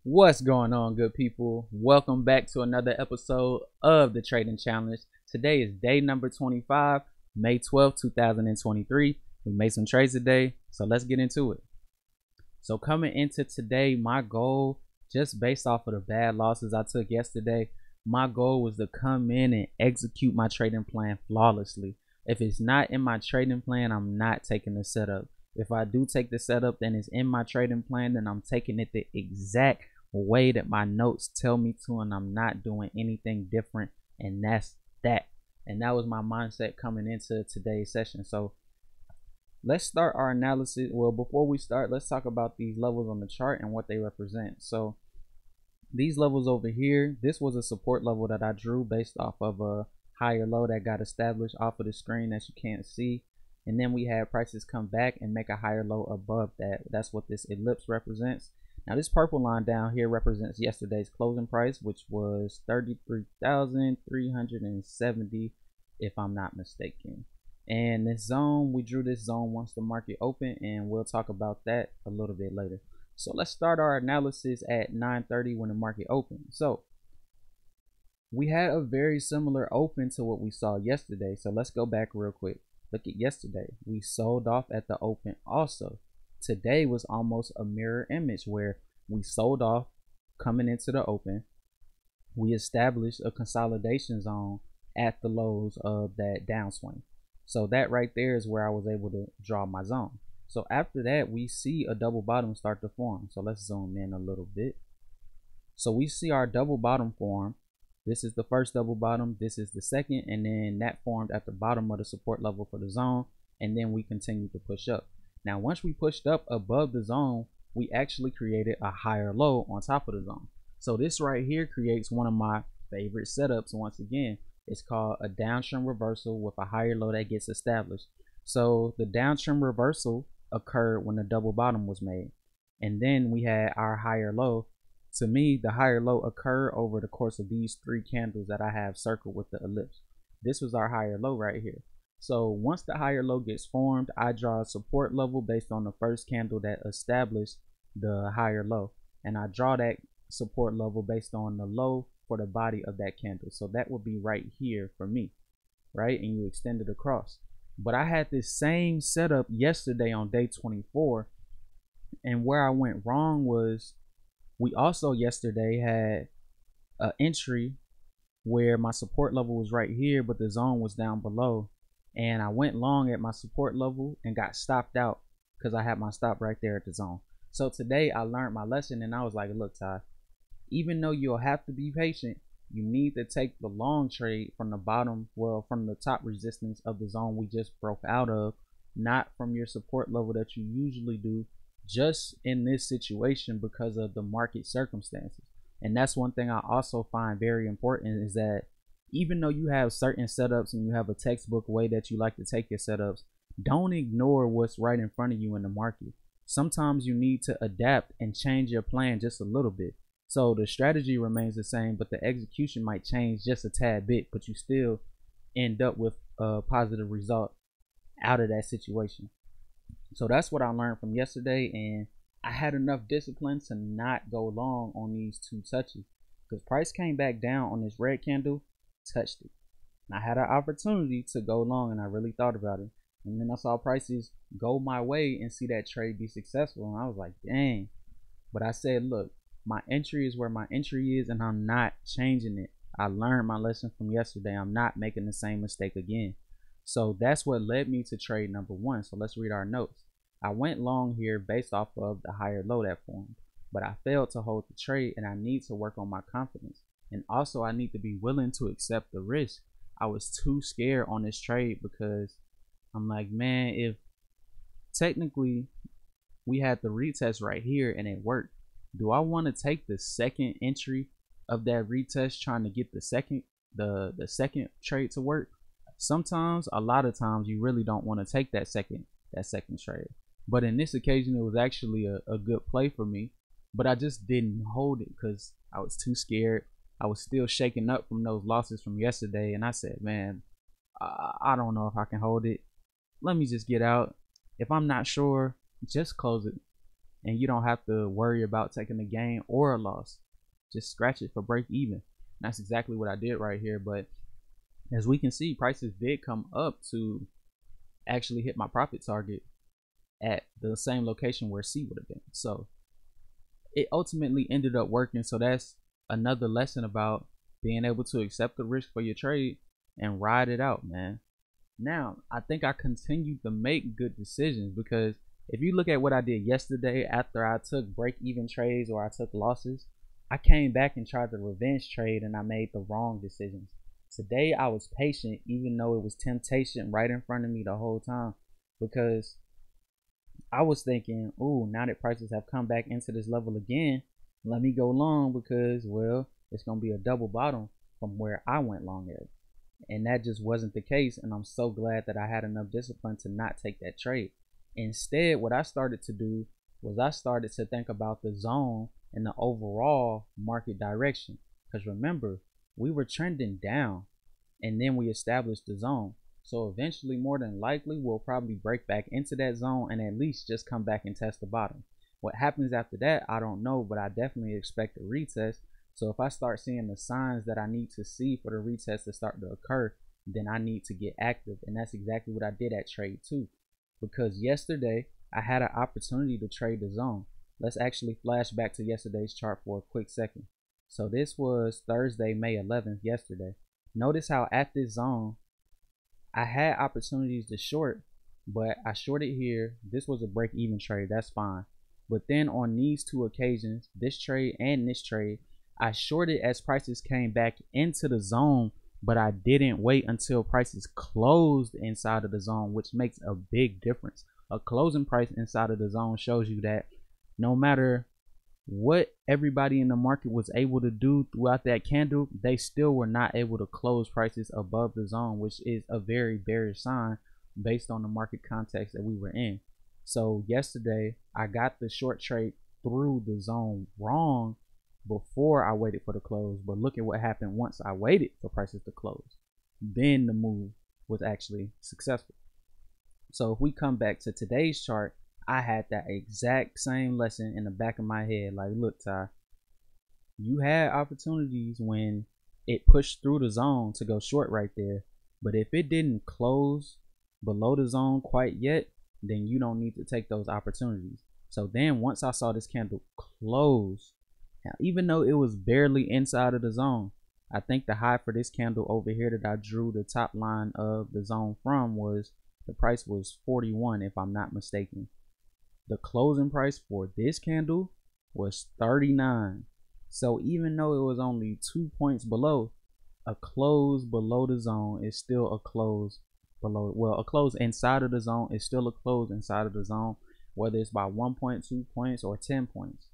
What's going on, good people? Welcome back to another episode of the Trading Challenge. Today is day number 25, May 12th, 2023. We made some trades today, so let's get into it. So coming into today, my goal, just based off of the bad losses I took yesterday, my goal was to come in and execute my trading plan flawlessly. If it's not in my trading plan, I'm not taking the setup. If I do take the setup, then it's in my trading plan, then I'm taking it the exact way that my notes tell me to, and I'm not doing anything different. And that's that. And that was my mindset coming into today's session. So let's start our analysis. Well, before we start, let's talk about these levels on the chart and what they represent. So these levels over here, this was a support level that I drew based off of a higher low that got established off of the screen that you can't see. And then we had prices come back and make a higher low above that. That's what this ellipse represents. Now this purple line down here represents yesterday's closing price, which was 33,370 if I'm not mistaken. And this zone, we drew this zone once the market opened, and we'll talk about that a little bit later. So let's start our analysis at 9:30 when the market opened. So we had a very similar open to what we saw yesterday. So let's go back real quick. Look at yesterday. We sold off at the open also. Today was almost a mirror image where we sold off coming into the open. We established a consolidation zone at the lows of that downswing. So that right there is where I was able to draw my zone. So after that, we see a double bottom start to form. So let's zoom in a little bit. So we see our double bottom form. This is the first double bottom, this is the second, and then that formed at the bottom of the support level for the zone, and then we continue to push up. Now once we pushed up above the zone, we actually created a higher low on top of the zone. So this right here creates one of my favorite setups. Once again, it's called a downtrend reversal with a higher low that gets established. So the downtrend reversal occurred when the double bottom was made, and then we had our higher low. To me, the higher low occurred over the course of these three candles that I have circled with the ellipse. This was our higher low right here. So once the higher low gets formed, I draw a support level based on the first candle that established the higher low, and I draw that support level based on the low for the body of that candle. So that would be right here for me, right? And you extend it across. But I had this same setup yesterday on day 24, and where I went wrong was we also yesterday had an entry where my support level was right here, but the zone was down below. And I went long at my support level and got stopped out because I had my stop right there at the zone. So today I learned my lesson, and I was like, look, Ty, even though you'll have to be patient, you need to take the long trade from the bottom, well, from the top resistance of the zone we just broke out of, not from your support level that you usually do, just in this situation because of the market circumstances. And that's one thing I also find very important, is that even though you have certain setups and you have a textbook way that you like to take your setups, don't ignore what's right in front of you in the market. Sometimes you need to adapt and change your plan just a little bit. So the strategy remains the same, but the execution might change just a tad bit, but you still end up with a positive result out of that situation. So that's what I learned from yesterday, and I had enough discipline to not go long on these two touches, because price came back down on this red candle, touched it, and I had an opportunity to go long, and I really thought about it. And then I saw prices go my way and see that trade be successful, and I was like, dang. But I said, look, my entry is where my entry is, and I'm not changing it. I learned my lesson from yesterday. I'm not making the same mistake again. So that's what led me to trade number one. So let's read our notes. I went long here based off of the higher low that formed, but I failed to hold the trade, and I need to work on my confidence. And also I need to be willing to accept the risk. I was too scared on this trade because I'm like, man, if technically we had the retest right here and it worked, do I want to take the second entry of that retest trying to get the second trade to work? Sometimes, a lot of times, you really don't want to take that second trade. But in this occasion, it was actually a good play for me, but I just didn't hold it because I was too scared. I was still shaking up from those losses from yesterday, and I said, man, I don't know if I can hold it. Let me just get out. If I'm not sure, just close it. and you don't have to worry about taking a gain or a loss. Just scratch it for break even. And that's exactly what I did right here. But as we can see, prices did come up to actually hit my profit target at the same location where C would have been. So it ultimately ended up working. So that's another lesson about being able to accept the risk for your trade and ride it out, man. Now, I think I continued to make good decisions, because if you look at what I did yesterday after I took break even trades or I took losses, I came back and tried to revenge trade and I made the wrong decisions. Today I was patient even though it was temptation right in front of me the whole time, because I was thinking, oh, now that prices have come back into this level again, let me go long, because, well, it's going to be a double bottom from where I went long at. And that just wasn't the case, and I'm so glad that I had enough discipline to not take that trade. Instead, what I started to do was I started to think about the zone and the overall market direction. Because remember, we were trending down and then we established the zone. So eventually, more than likely, we'll probably break back into that zone and at least just come back and test the bottom. What happens after that, I don't know, but I definitely expect a retest. So if I start seeing the signs that I need to see for the retest to start to occur, then I need to get active. And that's exactly what I did at trade 2. Because yesterday I had an opportunity to trade the zone. Let's actually flash back to yesterday's chart for a quick second. So this was Thursday, May 11th, yesterday. Notice how at this zone, I had opportunities to short, but I shorted here. This was a break even trade, that's fine. But then on these two occasions, this trade and this trade, I shorted as prices came back into the zone, but I didn't wait until prices closed inside of the zone, which makes a big difference. A closing price inside of the zone shows you that no matter what everybody in the market was able to do throughout that candle, they still were not able to close prices above the zone, which is a very bearish sign based on the market context that we were in. So yesterday I got the short trade through the zone wrong before I waited for the close, but look at what happened once I waited for prices to close. Then the move was actually successful. So if we come back to today's chart, I had that exact same lesson in the back of my head. Like, look, Ty, you had opportunities when it pushed through the zone to go short right there. But if it didn't close below the zone quite yet, then you don't need to take those opportunities. So then once I saw this candle close, now, even though it was barely inside of the zone, I think the high for this candle over here that I drew the top line of the zone from was, the price was 41 if I'm not mistaken. The closing price for this candle was 39. So even though it was only 2 points below, a close below the zone is still a close below. Well, a close inside of the zone is still a close inside of the zone, whether it's by 1.2 points or 10 points.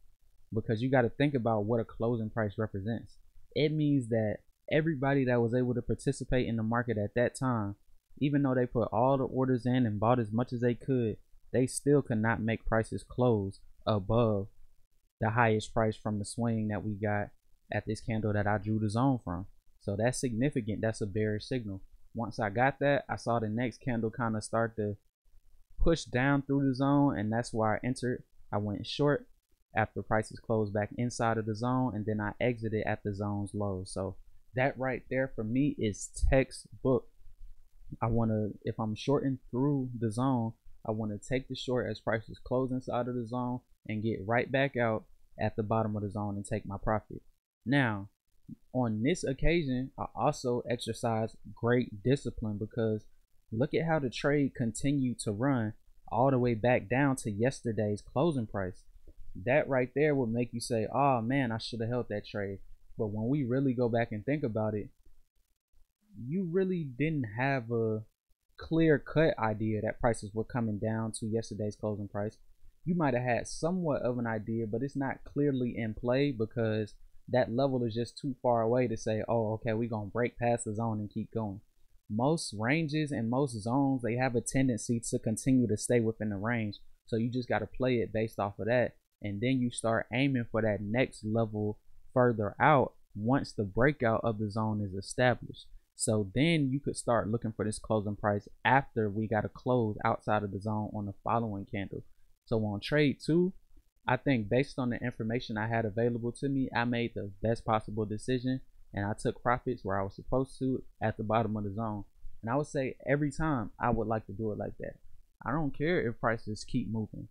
Because you got to think about what a closing price represents. It means that everybody that was able to participate in the market at that time, even though they put all the orders in and bought as much as they could, they still could not make prices close above the highest price from the swing that we got at this candle that I drew the zone from. So that's significant. That's a bearish signal. Once I got that, I saw the next candle kind of start to push down through the zone, and that's why I entered. I went short after prices closed back inside of the zone, and then I exited at the zone's low. So that right there for me is textbook. I want to, if I'm shorting through the zone, I want to take the short as prices close inside of the zone and get right back out at the bottom of the zone and take my profit. Now, on this occasion, I also exercise great discipline, because look at how the trade continued to run all the way back down to yesterday's closing price. That right there would make you say, oh man, I should have held that trade. But when we really go back and think about it, you really didn't have a clear-cut idea that prices were coming down to yesterday's closing price. You might have had somewhat of an idea, but it's not clearly in play, because that level is just too far away to say, oh, okay, we're going to break past the zone and keep going. Most ranges and most zones, they have a tendency to continue to stay within the range. So you just got to play it based off of that. And then you start aiming for that next level further out once the breakout of the zone is established. So then you could start looking for this closing price after we got to close outside of the zone on the following candle. So on trade 2, I think based on the information I had available to me, I made the best possible decision and I took profits where I was supposed to at the bottom of the zone. And I would say every time I would like to do it like that. I don't care if prices keep moving.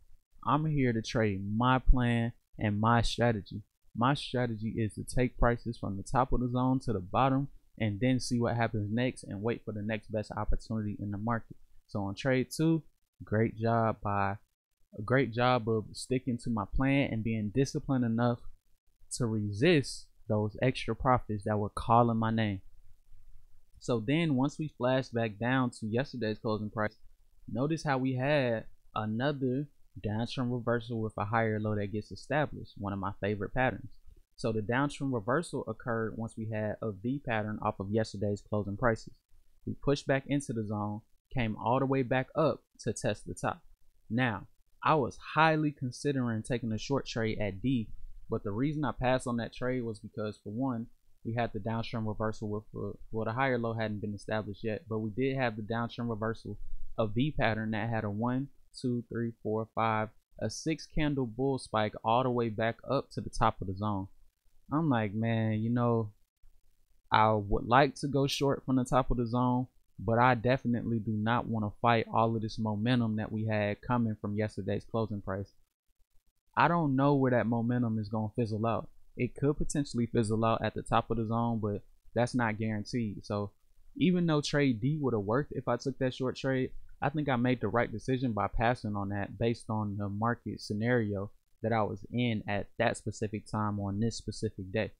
I'm here to trade my plan and my strategy. My strategy is to take prices from the top of the zone to the bottom and then see what happens next and wait for the next best opportunity in the market. So on trade 2, great job by a great job of sticking to my plan and being disciplined enough to resist those extra profits that were calling my name. So then once we flash back down to yesterday's closing price, notice how we had another downtrend reversal with a higher low that gets established, one of my favorite patterns. So the downtrend reversal occurred once we had a V pattern off of yesterday's closing prices. We pushed back into the zone, came all the way back up to test the top. Now, I was highly considering taking a short trade at D, but the reason I passed on that trade was because, for one, we had the downtrend reversal with the higher low hadn't been established yet, but we did have the downtrend reversal, a V pattern that had a 1, 2, 3, 4, 5, a 6 candle bull spike all the way back up to the top of the zone. I'm like, man, I would like to go short from the top of the zone, but I definitely do not want to fight all of this momentum that we had coming from yesterday's closing price. I don't know where that momentum is going to fizzle out. It could potentially fizzle out at the top of the zone, but that's not guaranteed. So even though trade D would have worked if I took that short trade, I think I made the right decision by passing on that based on the market scenario that I was in at that specific time on this specific day.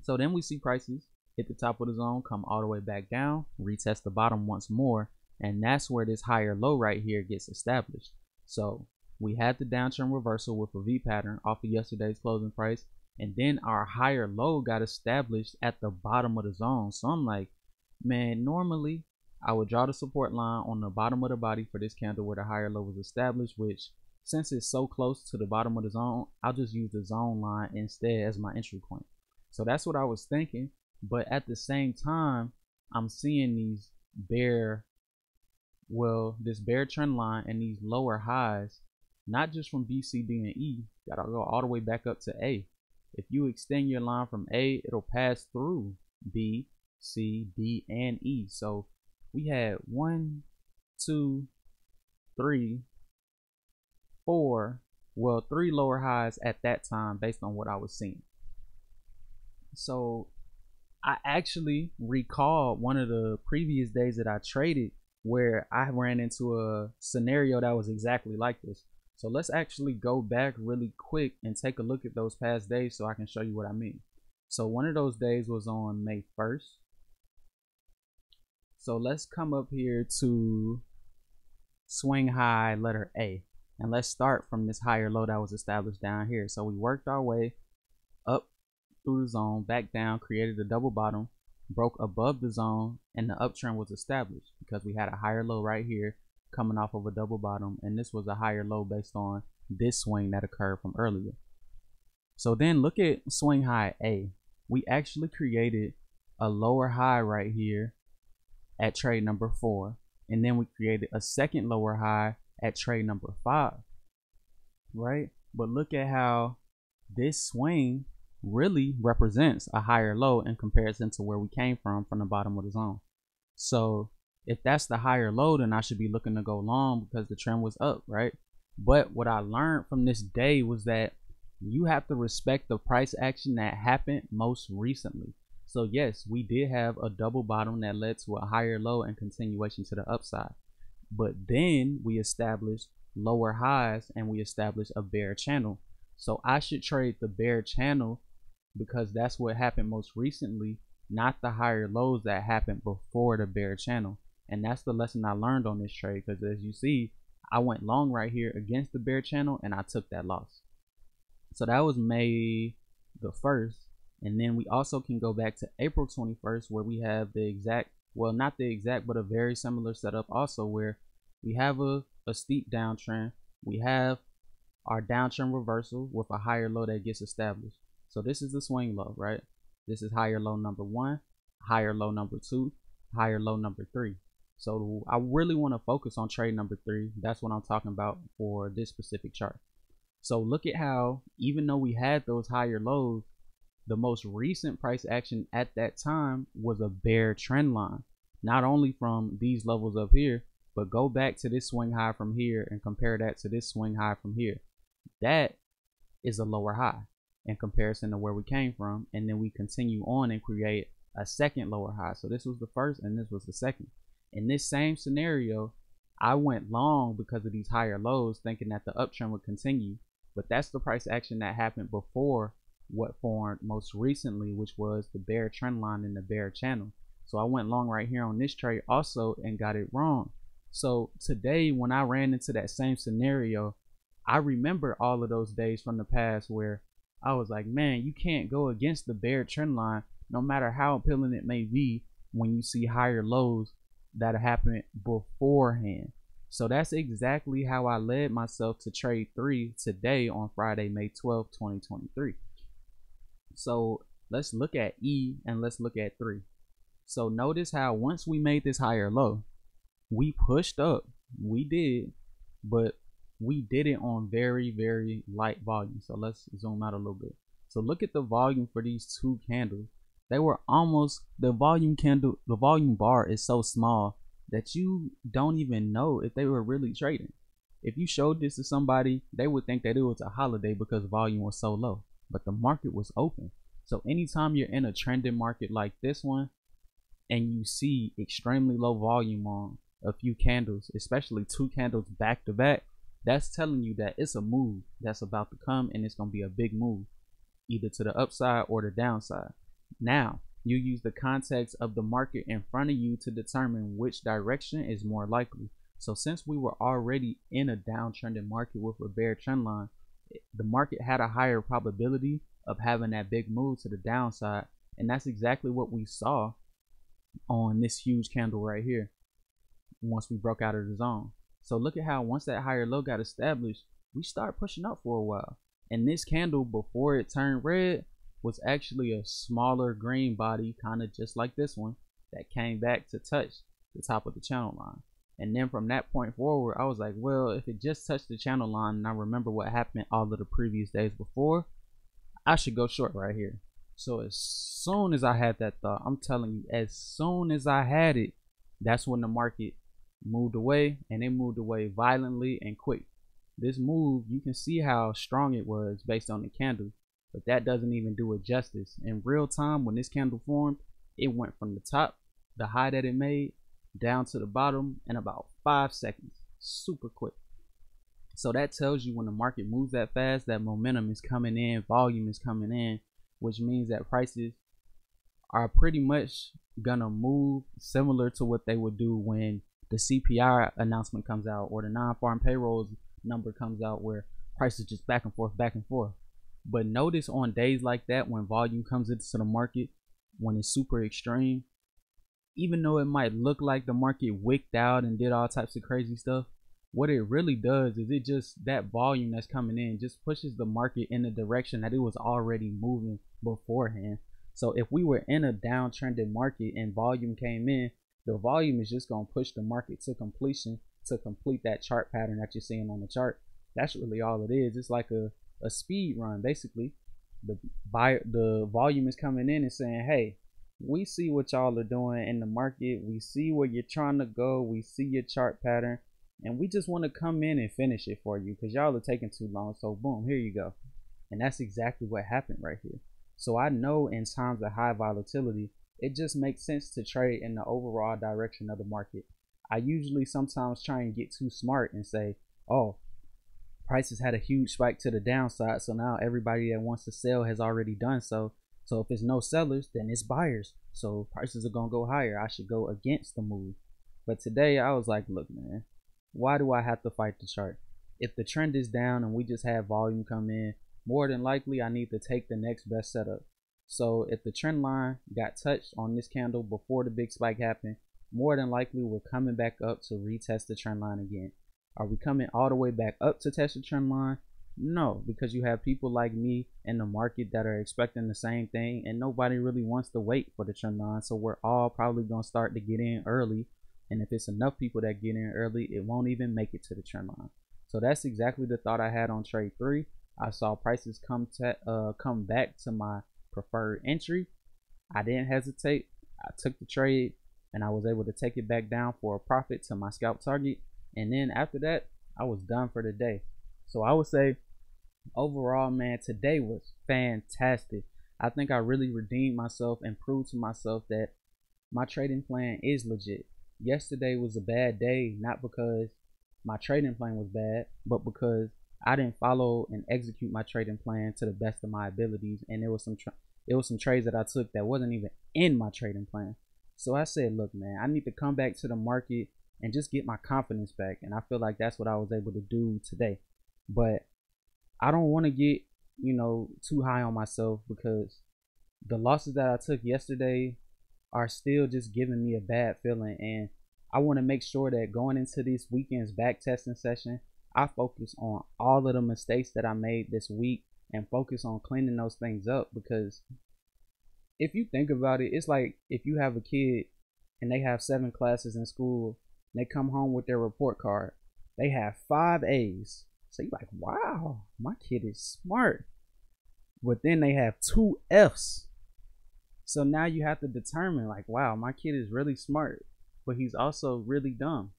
So then we see prices hit the top of the zone, come all the way back down, retest the bottom once more, and that's where this higher low right here gets established. So we had the downtrend reversal with a V pattern off of yesterday's closing price, and then our higher low got established at the bottom of the zone. So I'm like, man, normally I would draw the support line on the bottom of the body for this candle where the higher low was established, which since it's so close to the bottom of the zone, I'll just use the zone line instead as my entry point. So that's what I was thinking, but at the same time, I'm seeing these this bear trend line and these lower highs, not just from B, C, D, and E, that'll go all the way back up to A. If you extend your line from A, it'll pass through B, C, D, and E. So we had 1, 2, 3, 4, well, 3 lower highs at that time based on what I was seeing. So I actually recall one of the previous days that I traded where I ran into a scenario that was exactly like this. So let's actually go back really quick and take a look at those past days so I can show you what I mean. So one of those days was on May 1st. So let's come up here to swing high letter A, and let's start from this higher low that was established down here. So we worked our way up through the zone, back down, created a double bottom, broke above the zone, and the uptrend was established because we had a higher low right here coming off of a double bottom, and this was a higher low based on this swing that occurred from earlier. So then look at swing high A. We actually created a lower high right here at trade number 4, and then we created a second lower high at trade number 5, right? But look at how this swing really represents a higher low in comparison to where we came from the bottom of the zone. So if that's the higher low, then I should be looking to go long because the trend was up, right? But what I learned from this day was that you have to respect the price action that happened most recently. So yes, we did have a double bottom that led to a higher low and continuation to the upside, but then we established lower highs and we established a bear channel. So I should trade the bear channel because that's what happened most recently, not the higher lows that happened before the bear channel. And that's the lesson I learned on this trade, because as you see, I went long right here against the bear channel and I took that loss. So that was May the 1st. And then we also can go back to April 21st where we have the exact, well, not the exact, but a very similar setup also, where we have a steep downtrend. We have our downtrend reversal with a higher low that gets established. So this is the swing low, right? This is higher low number 1, higher low number 2, higher low number 3. So I really want to focus on trade number 3. That's what I'm talking about for this specific chart. So look at how, even though we had those higher lows, the most recent price action at that time was a bear trend line. Not only from these levels up here, but go back to this swing high from here and compare that to this swing high from here. That is a lower high in comparison to where we came from. And then we continue on and create a second lower high. So this was the first and this was the second. In this same scenario, I went long because of these higher lows, thinking that the uptrend would continue. But that's the price action that happened before what formed most recently, which was the bear trend line in the bear channel. So I went long right here on this trade also and got it wrong. So today, when I ran into that same scenario, I remember all of those days from the past where I was like, man, you can't go against the bear trend line, no matter how appealing it may be, when you see higher lows that happened beforehand. So that's exactly how I led myself to trade 3 today on Friday, May 12th, 2023. So let's look at E and let's look at 3. So notice how once we made this higher low, we pushed up. We did, but we did it on very, very light volume. So let's zoom out a little bit. So look at the volume for these two candles. They were almost, the volume bar is so small that you don't even know if they were really trading. If you showed this to somebody, they would think that it was a holiday because volume was so low, but the market was open. So anytime you're in a trending market like this one and you see extremely low volume on a few candles, especially 2 candles back to back, that's telling you that it's a move that's about to come, and it's going to be a big move either to the upside or the downside. Now you use the context of the market in front of you to determine which direction is more likely. So since we were already in a downtrending market with a bear trend line, the market had a higher probability of having that big move to the downside, and that's exactly what we saw on this huge candle right here once we broke out of the zone. So look at how once that higher low got established, we start pushing up for a while, and this candle before it turned red was actually a smaller green body, kind of just like this one, that came back to touch the top of the channel line. And then from that point forward, I was like, well, if it just touched the channel line and I remember what happened all of the previous days before, I should go short right here. So as soon as I had that thought, I'm telling you, as soon as I had it, that's when the market moved away, and it moved away violently and quick. This move, you can see how strong it was based on the candle, but that doesn't even do it justice. In real time, when this candle formed, it went from the top, the high that it made, down to the bottom in about 5 seconds. Super quick. So that tells you when the market moves that fast, that momentum is coming in, volume is coming in, which means that prices are pretty much gonna move similar to what they would do when the CPI announcement comes out or the non-farm payrolls number comes out, where prices just back and forth, back and forth. But notice on days like that, when volume comes into the market, when it's super extreme, even though it might look like the market wicked out and did all types of crazy stuff, what it really does is it just, that volume that's coming in just pushes the market in the direction that it was already moving beforehand. So if we were in a downtrending market and volume came in, the volume is just going to push the market to completion to complete that chart pattern that you're seeing on the chart. That's really all it is. It's like a speed run, basically. The volume is coming in and saying, hey, we see what y'all are doing in the market, we see where you're trying to go, we see your chart pattern, and we just want to come in and finish it for you because y'all are taking too long. So boom, here you go. And that's exactly what happened right here. So I know in times of high volatility, it just makes sense to trade in the overall direction of the market. I usually sometimes try and get too smart and say, oh, prices had a huge spike to the downside, so now everybody that wants to sell has already done so. So if it's no sellers, then it's buyers. So prices are going to go higher. I should go against the move. But today I was like, look, man, why do I have to fight the chart? If the trend is down and we just have volume come in, more than likely I need to take the next best setup. So if the trend line got touched on this candle before the big spike happened, more than likely we're coming back up to retest the trend line again. Are we coming all the way back up to test the trend line? No, because you have people like me in the market that are expecting the same thing, and nobody really wants to wait for the trend line. So we're all probably going to start to get in early. And if it's enough people that get in early, it won't even make it to the trend line. So that's exactly the thought I had on trade 3. I saw prices come back to my preferred entry. I didn't hesitate. I took the trade and I was able to take it back down for a profit to my scalp target. And then after that, I was done for the day. So I would say overall, man, today was fantastic. I think I really redeemed myself and proved to myself that my trading plan is legit. Yesterday was a bad day, not because my trading plan was bad, but because I didn't follow and execute my trading plan to the best of my abilities, and it was some trades that I took that wasn't even in my trading plan. So I said, look, man, I need to come back to the market and just get my confidence back, and I feel like that's what I was able to do today. But I don't want to get, too high on myself, because the losses that I took yesterday are still just giving me a bad feeling, and I want to make sure that going into this weekend's back testing session, I focus on all of the mistakes that I made this week and focus on cleaning those things up. Because if you think about it, it's like if you have a kid and they have 7 classes in school and they come home with their report card, they have 5 A's. So you're like, wow, my kid is smart. But then they have 2 F's. So now you have to determine, like, wow, my kid is really smart, but he's also really dumb.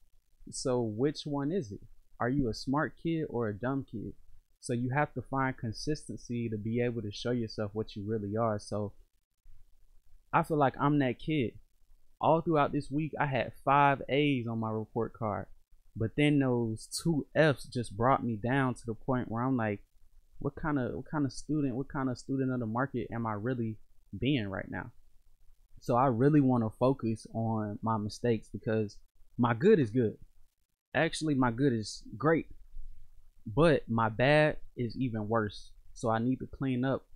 So which one is it? Are you a smart kid or a dumb kid? So you have to find consistency to be able to show yourself what you really are. So I feel like I'm that kid. All throughout this week, I had 5 A's on my report card, but then those 2 F's just brought me down to the point where I'm like, what kind of student of the market am I really being right now? So I really want to focus on my mistakes, because my good is good. Actually, my good is great, but my bad is even worse. So I need to clean up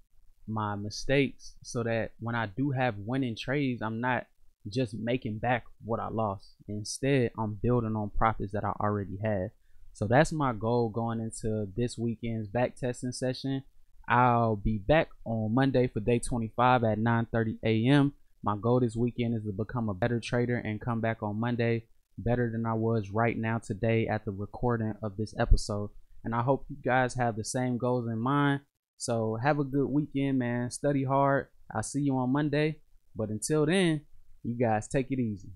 my mistakes so that when I do have winning trades, I'm not just making back what I lost. Instead, I'm building on profits that I already had. So that's my goal going into this weekend's back testing session. I'll be back on Monday for day 25 at 9:30 a.m. My goal this weekend is to become a better trader and come back on Monday better than I was right now today at the recording of this episode. And I hope you guys have the same goals in mind. So have a good weekend, man. Study hard. I'll see you on Monday. But until then, you guys take it easy.